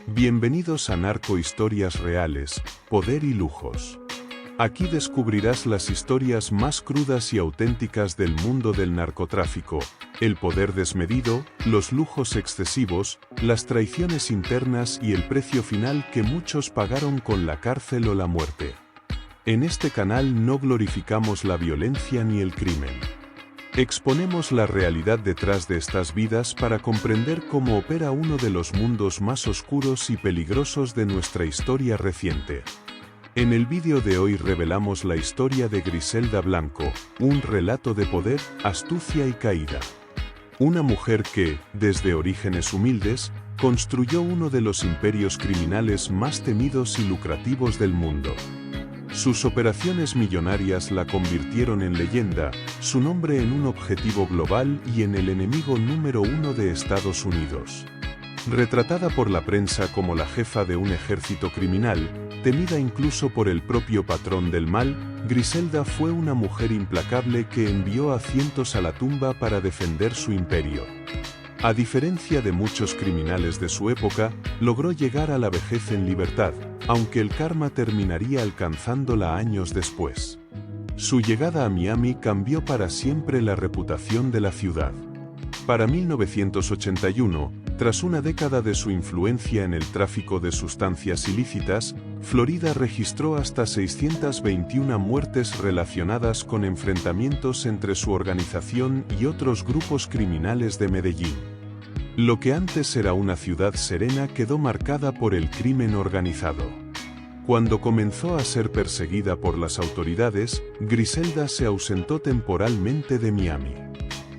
Bienvenidos a Narco Historias Reales, Poder y Lujos. Aquí descubrirás las historias más crudas y auténticas del mundo del narcotráfico, el poder desmedido, los lujos excesivos, las traiciones internas y el precio final que muchos pagaron con la cárcel o la muerte. En este canal no glorificamos la violencia ni el crimen. Exponemos la realidad detrás de estas vidas para comprender cómo opera uno de los mundos más oscuros y peligrosos de nuestra historia reciente. En el vídeo de hoy revelamos la historia de Griselda Blanco, un relato de poder, astucia y caída. Una mujer que, desde orígenes humildes, construyó uno de los imperios criminales más temidos y lucrativos del mundo. Sus operaciones millonarias la convirtieron en leyenda, su nombre en un objetivo global y en el enemigo número uno de Estados Unidos. Retratada por la prensa como la jefa de un ejército criminal, temida incluso por el propio patrón del mal, Griselda fue una mujer implacable que envió a cientos a la tumba para defender su imperio. A diferencia de muchos criminales de su época, logró llegar a la vejez en libertad, aunque el karma terminaría alcanzándola años después. Su llegada a Miami cambió para siempre la reputación de la ciudad. Para 1981, tras una década de su influencia en el tráfico de sustancias ilícitas, Florida registró hasta 621 muertes relacionadas con enfrentamientos entre su organización y otros grupos criminales de Medellín. Lo que antes era una ciudad serena quedó marcada por el crimen organizado. Cuando comenzó a ser perseguida por las autoridades, Griselda se ausentó temporalmente de Miami.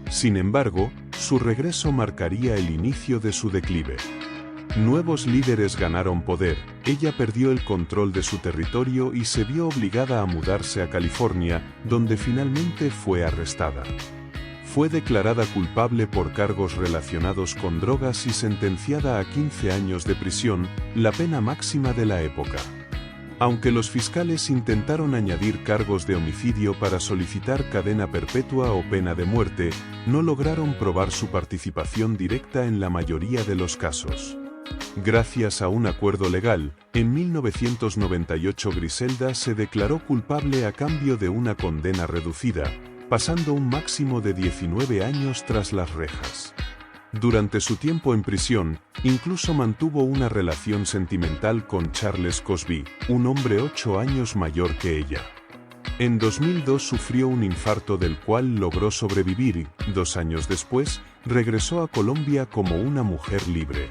Sin embargo, su regreso marcaría el inicio de su declive. Nuevos líderes ganaron poder, ella perdió el control de su territorio y se vio obligada a mudarse a California, donde finalmente fue arrestada. Fue declarada culpable por cargos relacionados con drogas y sentenciada a 15 años de prisión, la pena máxima de la época. Aunque los fiscales intentaron añadir cargos de homicidio para solicitar cadena perpetua o pena de muerte, no lograron probar su participación directa en la mayoría de los casos. Gracias a un acuerdo legal, en 1998 Griselda se declaró culpable a cambio de una condena reducida, pasando un máximo de 19 años tras las rejas. Durante su tiempo en prisión, incluso mantuvo una relación sentimental con Charles Cosby, un hombre 8 años mayor que ella. En 2002 sufrió un infarto del cual logró sobrevivir y, 2 años después, regresó a Colombia como una mujer libre.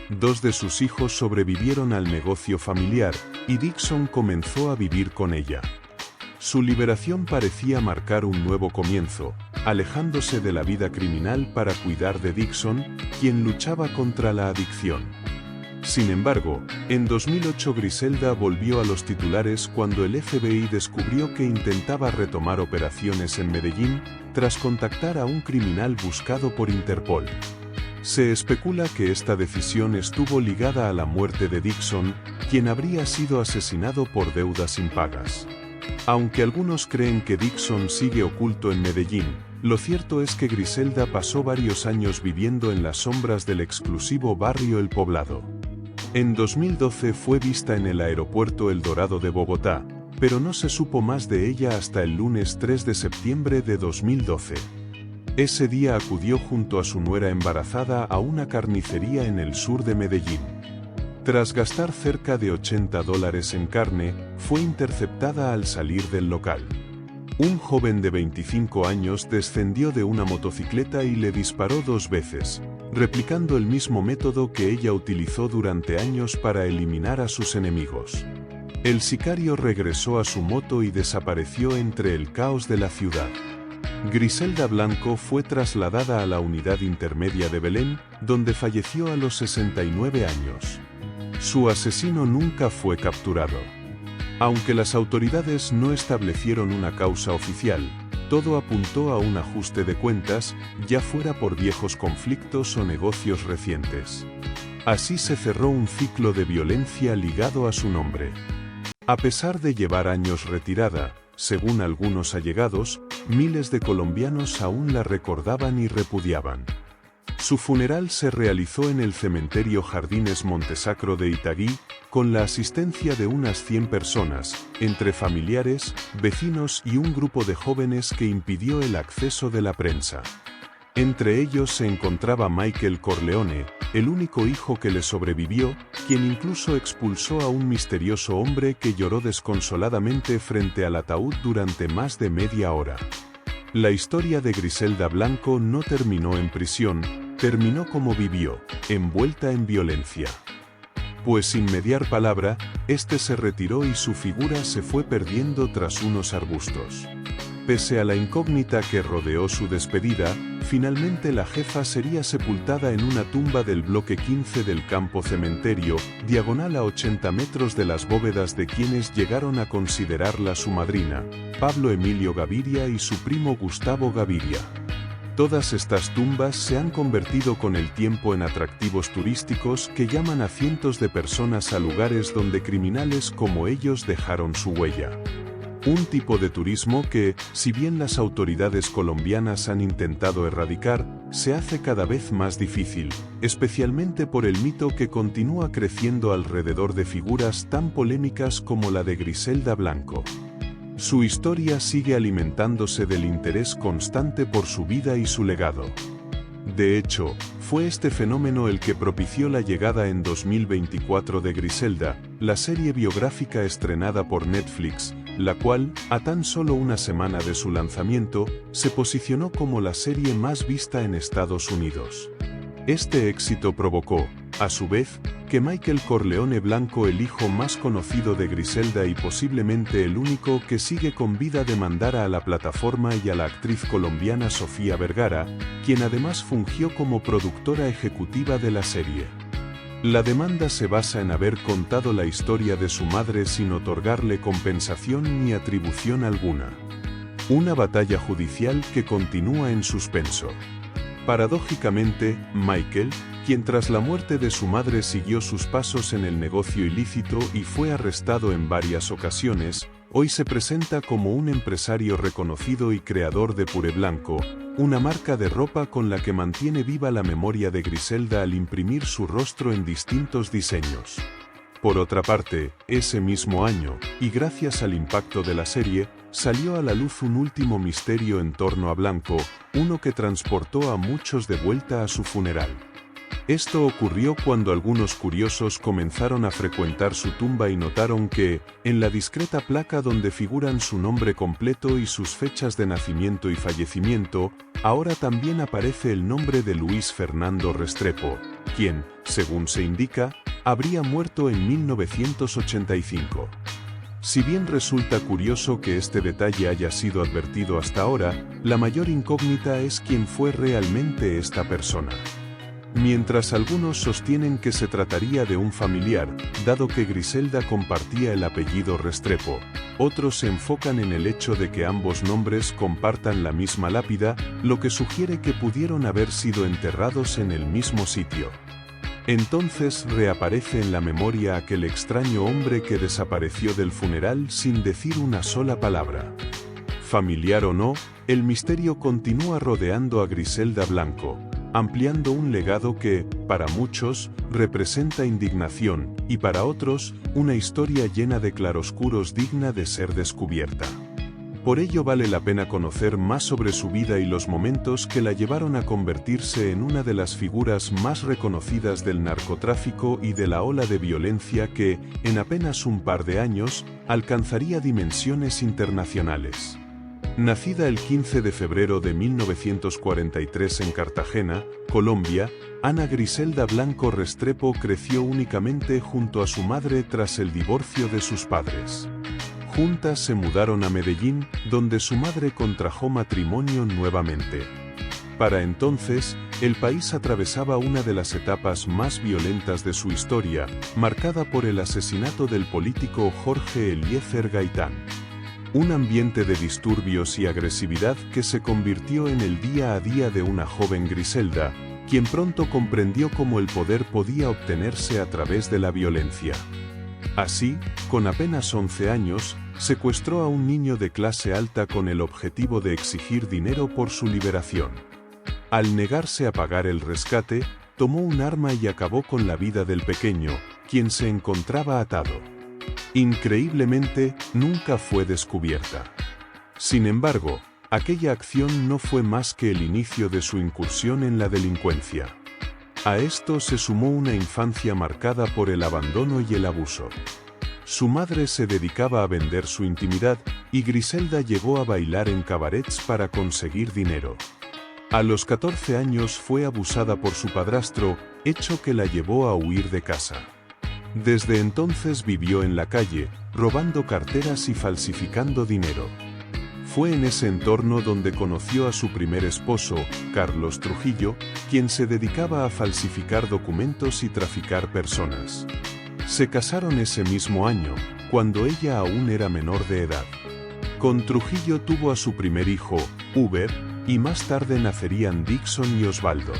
2 de sus hijos sobrevivieron al negocio familiar, y Dixon comenzó a vivir con ella. Su liberación parecía marcar un nuevo comienzo, alejándose de la vida criminal para cuidar de Dixon, quien luchaba contra la adicción. Sin embargo, en 2008 Griselda volvió a los titulares cuando el FBI descubrió que intentaba retomar operaciones en Medellín, tras contactar a un criminal buscado por Interpol. Se especula que esta decisión estuvo ligada a la muerte de Dixon, quien habría sido asesinado por deudas impagas. Aunque algunos creen que Dixon sigue oculto en Medellín, lo cierto es que Griselda pasó varios años viviendo en las sombras del exclusivo barrio El Poblado. En 2012 fue vista en el aeropuerto El Dorado de Bogotá, pero no se supo más de ella hasta el lunes 3 de septiembre de 2012. Ese día acudió junto a su nuera embarazada a una carnicería en el sur de Medellín. Tras gastar cerca de $80 en carne, fue interceptada al salir del local. Un joven de 25 años descendió de una motocicleta y le disparó 2 veces, replicando el mismo método que ella utilizó durante años para eliminar a sus enemigos. El sicario regresó a su moto y desapareció entre el caos de la ciudad. Griselda Blanco fue trasladada a la unidad intermedia de Belén, donde falleció a los 69 años. Su asesino nunca fue capturado. Aunque las autoridades no establecieron una causa oficial, todo apuntó a un ajuste de cuentas, ya fuera por viejos conflictos o negocios recientes. Así se cerró un ciclo de violencia ligado a su nombre. A pesar de llevar años retirada, según algunos allegados, miles de colombianos aún la recordaban y repudiaban. Su funeral se realizó en el cementerio Jardines Montesacro de Itagüí, con la asistencia de unas 100 personas, entre familiares, vecinos y un grupo de jóvenes que impidió el acceso de la prensa. Entre ellos se encontraba Michael Corleone, el único hijo que le sobrevivió, quien incluso expulsó a un misterioso hombre que lloró desconsoladamente frente al ataúd durante más de media hora. La historia de Griselda Blanco no terminó en prisión, terminó como vivió, envuelta en violencia. Pues sin mediar palabra, este se retiró y su figura se fue perdiendo tras unos arbustos. Pese a la incógnita que rodeó su despedida, finalmente la jefa sería sepultada en una tumba del bloque 15 del campo cementerio, diagonal a 80 metros de las bóvedas de quienes llegaron a considerarla su madrina, Pablo Emilio Gaviria y su primo Gustavo Gaviria. Todas estas tumbas se han convertido con el tiempo en atractivos turísticos que llaman a cientos de personas a lugares donde criminales como ellos dejaron su huella. Un tipo de turismo que, si bien las autoridades colombianas han intentado erradicar, se hace cada vez más difícil, especialmente por el mito que continúa creciendo alrededor de figuras tan polémicas como la de Griselda Blanco. Su historia sigue alimentándose del interés constante por su vida y su legado. De hecho, fue este fenómeno el que propició la llegada en 2024 de Griselda, la serie biográfica estrenada por Netflix, la cual, a tan solo una semana de su lanzamiento, se posicionó como la serie más vista en Estados Unidos. Este éxito provocó, a su vez, que Michael Corleone Blanco, el hijo más conocido de Griselda y posiblemente el único que sigue con vida, demandara a la plataforma y a la actriz colombiana Sofía Vergara, quien además fungió como productora ejecutiva de la serie. La demanda se basa en haber contado la historia de su madre sin otorgarle compensación ni atribución alguna. Una batalla judicial que continúa en suspenso. Paradójicamente, Michael, quien tras la muerte de su madre siguió sus pasos en el negocio ilícito y fue arrestado en varias ocasiones, hoy se presenta como un empresario reconocido y creador de Pure Blanco, una marca de ropa con la que mantiene viva la memoria de Griselda al imprimir su rostro en distintos diseños. Por otra parte, ese mismo año, y gracias al impacto de la serie, salió a la luz un último misterio en torno a Blanco, uno que transportó a muchos de vuelta a su funeral. Esto ocurrió cuando algunos curiosos comenzaron a frecuentar su tumba y notaron que, en la discreta placa donde figuran su nombre completo y sus fechas de nacimiento y fallecimiento, ahora también aparece el nombre de Luis Fernando Restrepo, quien, según se indica, habría muerto en 1985. Si bien resulta curioso que este detalle haya sido advertido hasta ahora, la mayor incógnita es quién fue realmente esta persona. Mientras algunos sostienen que se trataría de un familiar, dado que Griselda compartía el apellido Restrepo, otros se enfocan en el hecho de que ambos nombres compartan la misma lápida, lo que sugiere que pudieron haber sido enterrados en el mismo sitio. Entonces reaparece en la memoria aquel extraño hombre que desapareció del funeral sin decir una sola palabra. Familiar o no, el misterio continúa rodeando a Griselda Blanco, ampliando un legado que, para muchos, representa indignación, y para otros, una historia llena de claroscuros digna de ser descubierta. Por ello vale la pena conocer más sobre su vida y los momentos que la llevaron a convertirse en una de las figuras más reconocidas del narcotráfico y de la ola de violencia que, en apenas un par de años, alcanzaría dimensiones internacionales. Nacida el 15 de febrero de 1943 en Cartagena, Colombia, Ana Griselda Blanco Restrepo creció únicamente junto a su madre tras el divorcio de sus padres. Juntas se mudaron a Medellín, donde su madre contrajo matrimonio nuevamente. Para entonces, el país atravesaba una de las etapas más violentas de su historia, marcada por el asesinato del político Jorge Eliezer Gaitán. Un ambiente de disturbios y agresividad que se convirtió en el día a día de una joven Griselda, quien pronto comprendió cómo el poder podía obtenerse a través de la violencia. Así, con apenas 11 años, secuestró a un niño de clase alta con el objetivo de exigir dinero por su liberación. Al negarse a pagar el rescate, tomó un arma y acabó con la vida del pequeño, quien se encontraba atado. Increíblemente, nunca fue descubierta. Sin embargo, aquella acción no fue más que el inicio de su incursión en la delincuencia. A esto se sumó una infancia marcada por el abandono y el abuso. Su madre se dedicaba a vender su intimidad, y Griselda llegó a bailar en cabarets para conseguir dinero. A los 14 años fue abusada por su padrastro, hecho que la llevó a huir de casa. Desde entonces vivió en la calle, robando carteras y falsificando dinero. Fue en ese entorno donde conoció a su primer esposo, Carlos Trujillo, quien se dedicaba a falsificar documentos y traficar personas. Se casaron ese mismo año, cuando ella aún era menor de edad. Con Trujillo tuvo a su primer hijo, Uber, y más tarde nacerían Dixon y Osvaldo.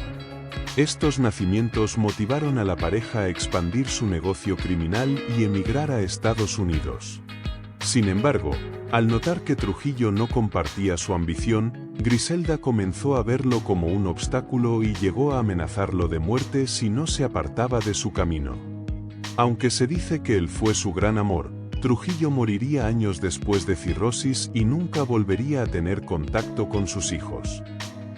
Estos nacimientos motivaron a la pareja a expandir su negocio criminal y emigrar a Estados Unidos. Sin embargo, al notar que Trujillo no compartía su ambición, Griselda comenzó a verlo como un obstáculo y llegó a amenazarlo de muerte si no se apartaba de su camino. Aunque se dice que él fue su gran amor, Trujillo moriría años después de cirrosis y nunca volvería a tener contacto con sus hijos.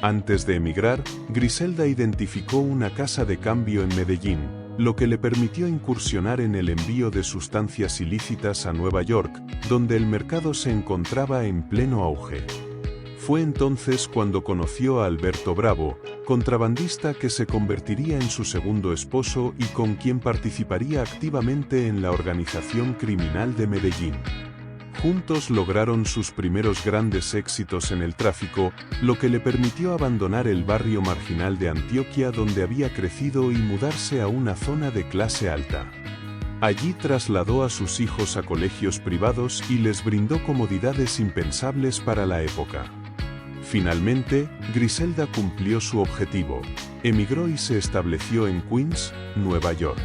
Antes de emigrar, Griselda identificó una casa de cambio en Medellín, lo que le permitió incursionar en el envío de sustancias ilícitas a Nueva York, donde el mercado se encontraba en pleno auge. Fue entonces cuando conoció a Alberto Bravo, contrabandista que se convertiría en su segundo esposo y con quien participaría activamente en la organización criminal de Medellín. Juntos lograron sus primeros grandes éxitos en el tráfico, lo que le permitió abandonar el barrio marginal de Antioquia donde había crecido y mudarse a una zona de clase alta. Allí trasladó a sus hijos a colegios privados y les brindó comodidades impensables para la época. Finalmente, Griselda cumplió su objetivo, emigró y se estableció en Queens, Nueva York.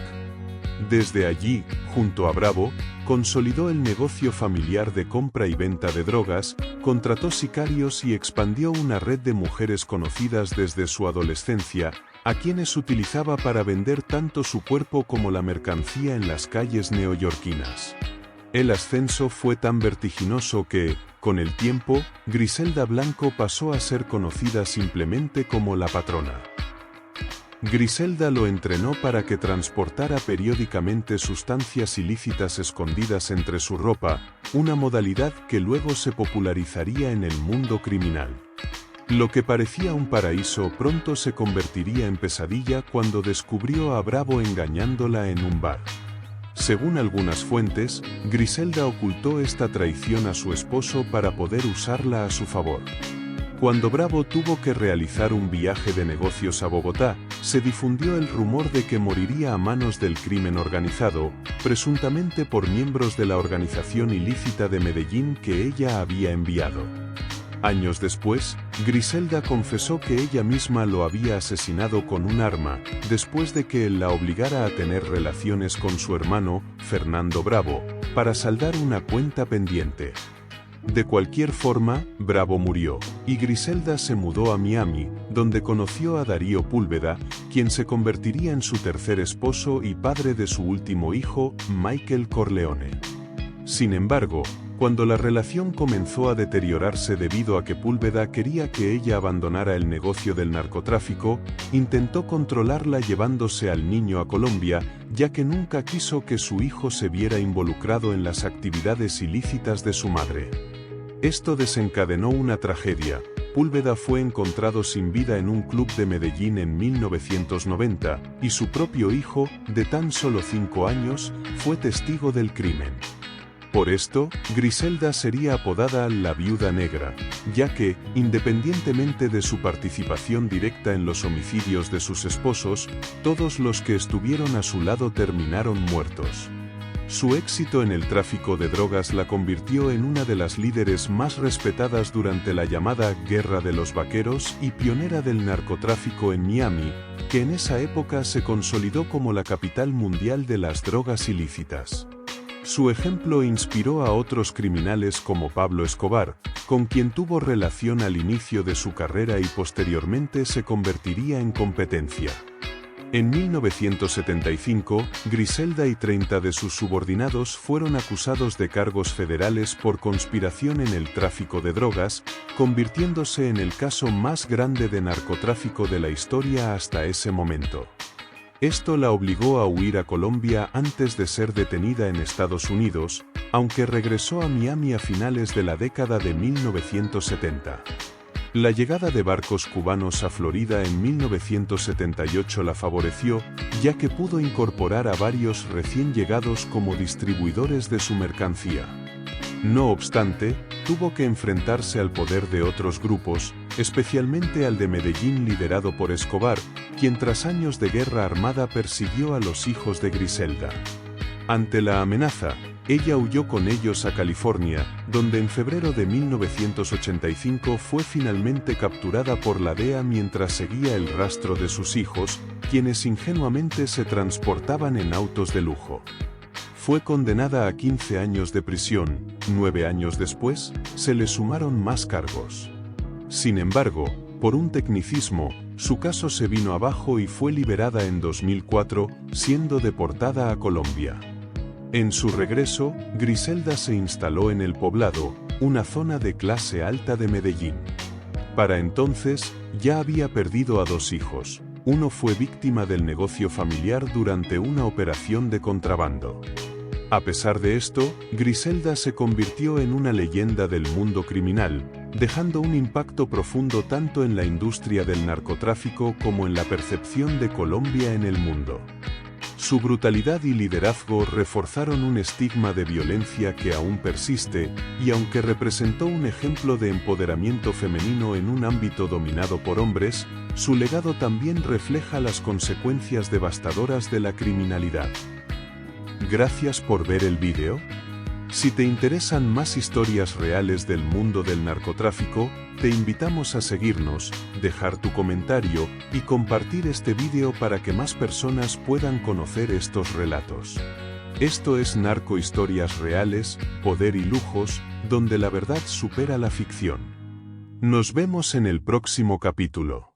Desde allí, junto a Bravo, consolidó el negocio familiar de compra y venta de drogas, contrató sicarios y expandió una red de mujeres conocidas desde su adolescencia, a quienes utilizaba para vender tanto su cuerpo como la mercancía en las calles neoyorquinas. El ascenso fue tan vertiginoso que, con el tiempo, Griselda Blanco pasó a ser conocida simplemente como la patrona. Griselda lo entrenó para que transportara periódicamente sustancias ilícitas escondidas entre su ropa, una modalidad que luego se popularizaría en el mundo criminal. Lo que parecía un paraíso pronto se convertiría en pesadilla cuando descubrió a Bravo engañándola en un bar. Según algunas fuentes, Griselda ocultó esta traición a su esposo para poder usarla a su favor. Cuando Bravo tuvo que realizar un viaje de negocios a Bogotá, se difundió el rumor de que moriría a manos del crimen organizado, presuntamente por miembros de la organización ilícita de Medellín que ella había enviado. Años después, Griselda confesó que ella misma lo había asesinado con un arma, después de que él la obligara a tener relaciones con su hermano, Fernando Bravo, para saldar una cuenta pendiente. De cualquier forma, Bravo murió, y Griselda se mudó a Miami, donde conoció a Darío Púlveda, quien se convertiría en su tercer esposo y padre de su último hijo, Michael Corleone. Sin embargo, cuando la relación comenzó a deteriorarse debido a que Púlveda quería que ella abandonara el negocio del narcotráfico, intentó controlarla llevándose al niño a Colombia, ya que nunca quiso que su hijo se viera involucrado en las actividades ilícitas de su madre. Esto desencadenó una tragedia. Púlveda fue encontrado sin vida en un club de Medellín en 1990, y su propio hijo, de tan solo 5 años, fue testigo del crimen. Por esto, Griselda sería apodada la Viuda Negra, ya que, independientemente de su participación directa en los homicidios de sus esposos, todos los que estuvieron a su lado terminaron muertos. Su éxito en el tráfico de drogas la convirtió en una de las líderes más respetadas durante la llamada Guerra de los Vaqueros y pionera del narcotráfico en Miami, que en esa época se consolidó como la capital mundial de las drogas ilícitas. Su ejemplo inspiró a otros criminales como Pablo Escobar, con quien tuvo relación al inicio de su carrera y posteriormente se convertiría en competencia. En 1975, Griselda y 30 de sus subordinados fueron acusados de cargos federales por conspiración en el tráfico de drogas, convirtiéndose en el caso más grande de narcotráfico de la historia hasta ese momento. Esto la obligó a huir a Colombia antes de ser detenida en Estados Unidos, aunque regresó a Miami a finales de la década de 1970. La llegada de barcos cubanos a Florida en 1978 la favoreció, ya que pudo incorporar a varios recién llegados como distribuidores de su mercancía. No obstante, tuvo que enfrentarse al poder de otros grupos, especialmente al de Medellín liderado por Escobar, quien tras años de guerra armada persiguió a los hijos de Griselda. Ante la amenaza, ella huyó con ellos a California, donde en febrero de 1985 fue finalmente capturada por la DEA mientras seguía el rastro de sus hijos, quienes ingenuamente se transportaban en autos de lujo. Fue condenada a 15 años de prisión. 9 años después, se le sumaron más cargos. Sin embargo, por un tecnicismo, su caso se vino abajo y fue liberada en 2004, siendo deportada a Colombia. En su regreso, Griselda se instaló en El Poblado, una zona de clase alta de Medellín. Para entonces, ya había perdido a 2 hijos. Uno fue víctima del negocio familiar durante una operación de contrabando. A pesar de esto, Griselda se convirtió en una leyenda del mundo criminal, dejando un impacto profundo tanto en la industria del narcotráfico como en la percepción de Colombia en el mundo. Su brutalidad y liderazgo reforzaron un estigma de violencia que aún persiste, y aunque representó un ejemplo de empoderamiento femenino en un ámbito dominado por hombres, su legado también refleja las consecuencias devastadoras de la criminalidad. Gracias por ver el vídeo. Si te interesan más historias reales del mundo del narcotráfico, te invitamos a seguirnos, dejar tu comentario y compartir este vídeo para que más personas puedan conocer estos relatos. Esto es Narcohistorias Reales, Poder y Lujos, donde la verdad supera la ficción. Nos vemos en el próximo capítulo.